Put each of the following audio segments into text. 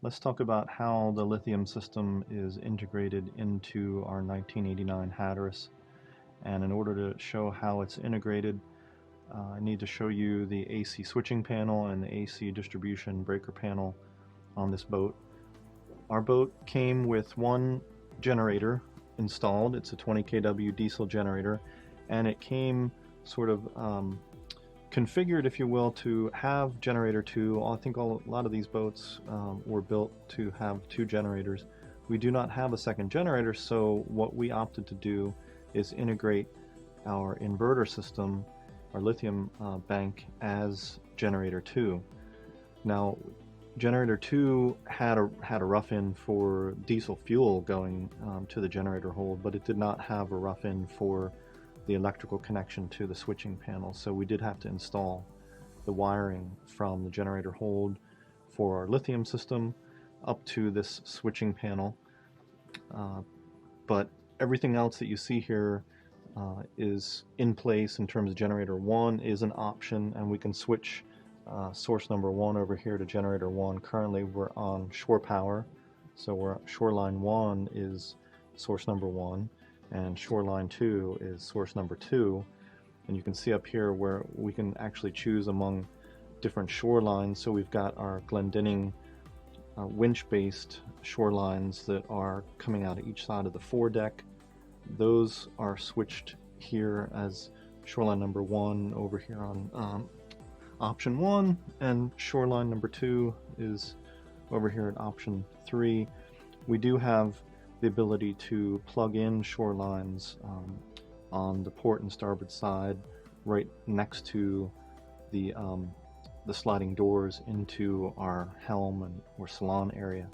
Let's talk about how the lithium system is integrated into our 1989 Hatteras. And in order to show how it's integrated, I need to show you the AC switching panel and the AC distribution breaker panel on this boat. Our boat came with one generator installed. It's a 20 kW diesel generator, and it came sort of configured, if you will, to have generator 2. I think a lot of these boats were built to have 2 generators. We do not have a second generator, so what we opted to do is integrate our inverter system, our lithium bank, as generator 2. Now, generator 2 had a rough-in for diesel fuel going to the generator hold, but it did not have a rough-in for the electrical connection to the switching panel, so we did have to install the wiring from the generator hold for our lithium system up to this switching panel. But everything else that you see here is in place in terms of generator 1 is an option, and we can switch source number 1 over here to generator 1. Currently we're on shore power, so shoreline 1 is source number 1, and shoreline 2 is source number 2. And you can see up here where we can actually choose among different shorelines. So we've got our Glendinning winch-based shorelines that are coming out of each side of the foredeck. Those are switched here as shoreline number 1 over here on option 1, and shoreline number 2 is over here at option 3. We do have the ability to plug in shorelines on the port and starboard side, right next to the sliding doors into our helm or salon area.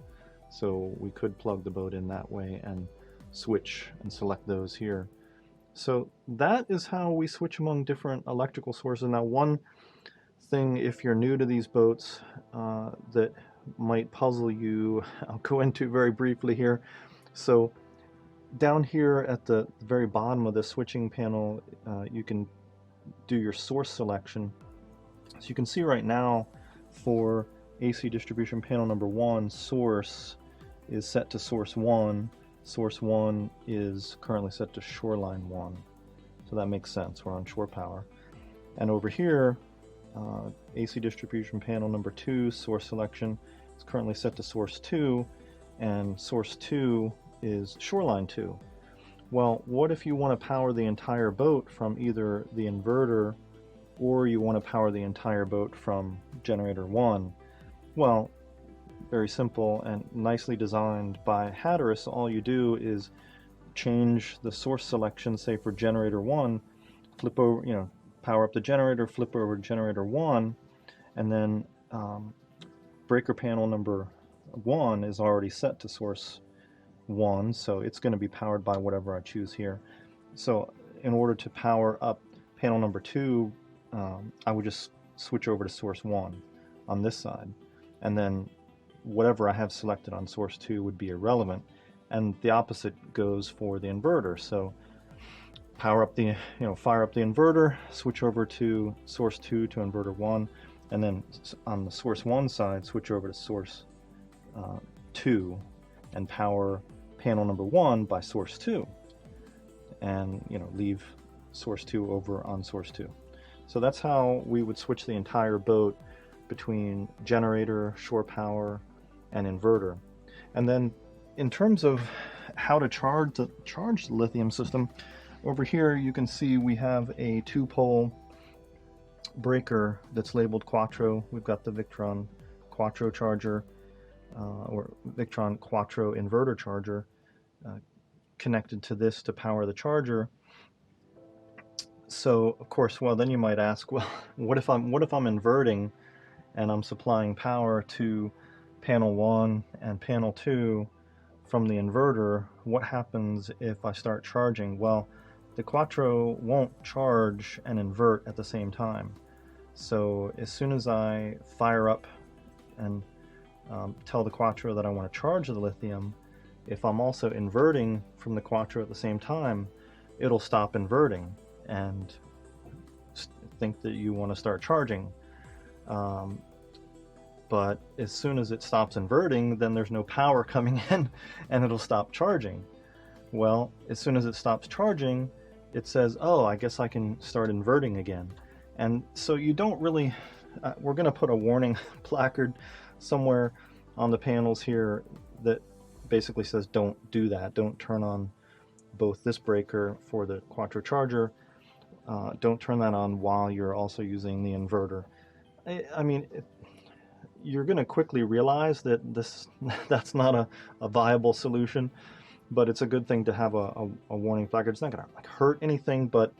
So we could plug the boat in that way and switch and select those here. So that is how we switch among different electrical sources. Now, one thing, if you're new to these boats, that might puzzle you, I'll go into very briefly here. So down here at the very bottom of the switching panel, you can do your source selection. So you can see right now for AC distribution panel number 1, source is set to source 1. Source 1 is currently set to shoreline 1. So that makes sense, we're on shore power. And over here, AC distribution panel number 2, source selection, is currently set to source 2, and source 2 is shoreline 2. Well, what if you want to power the entire boat from either the inverter, or you want to power the entire boat from generator 1? Well, very simple and nicely designed by Hatteras. All you do is change the source selection, say for generator 1, flip over, power up the generator, flip over to generator 1, and then breaker panel number 1 is already set to source 1, so it's going to be powered by whatever I choose here. So in order to power up panel number 2, I would just switch over to source 1 on this side, and then whatever I have selected on source 2 would be irrelevant. And the opposite goes for the inverter. So fire up the inverter, switch over to source 2 to inverter 1, and then on the source 1 side, switch over to source 2 and power panel number 1 by source 2, and leave source 2 over on source 2. So that's how we would switch the entire boat between generator, shore power, and inverter. And then in terms of how to charge the lithium system, over here you can see we have a 2-pole breaker that's labeled Quattro. We've got the Victron Quattro charger, or Victron Quattro Inverter charger, connected to this to power the charger. So of course, well, then you might ask, well, what if I'm inverting and I'm supplying power to panel 1 and panel 2 from the inverter? What happens if I start charging? Well, the Quattro won't charge and invert at the same time. So as soon as I fire up and tell the Quattro that I want to charge the lithium, if I'm also inverting from the Quattro at the same time, it'll stop inverting and think that you want to start charging. but as soon as it stops inverting, then there's no power coming in and it'll stop charging. Well, as soon as it stops charging, it says, oh, I guess I can start inverting again. And so you don't really, we're going to put a warning placard somewhere on the panels here that basically says don't do that. Don't turn on both this breaker for the Quattro charger. Don't turn that on while you're also using the inverter. I mean, you're going to quickly realize that that's not a viable solution, but it's a good thing to have a warning placard. It's not going to like hurt anything, but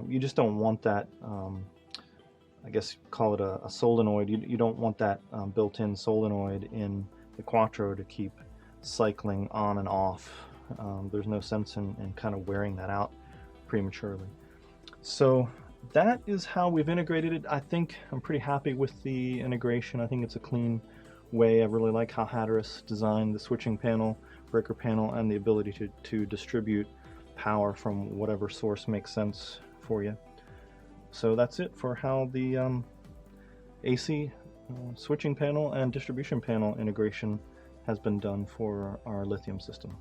you just don't want that, I guess call it a solenoid. You don't want that built-in solenoid in the Quattro to keep cycling on and off. There's no sense in kind of wearing that out prematurely. So that is how we've integrated it. I think I'm pretty happy with the integration. I think it's a clean way. I really like how Hatteras designed the switching panel, breaker panel, and the ability to distribute power from whatever source makes sense for you. So that's it for how the AC switching panel and distribution panel integration has been done for our lithium system.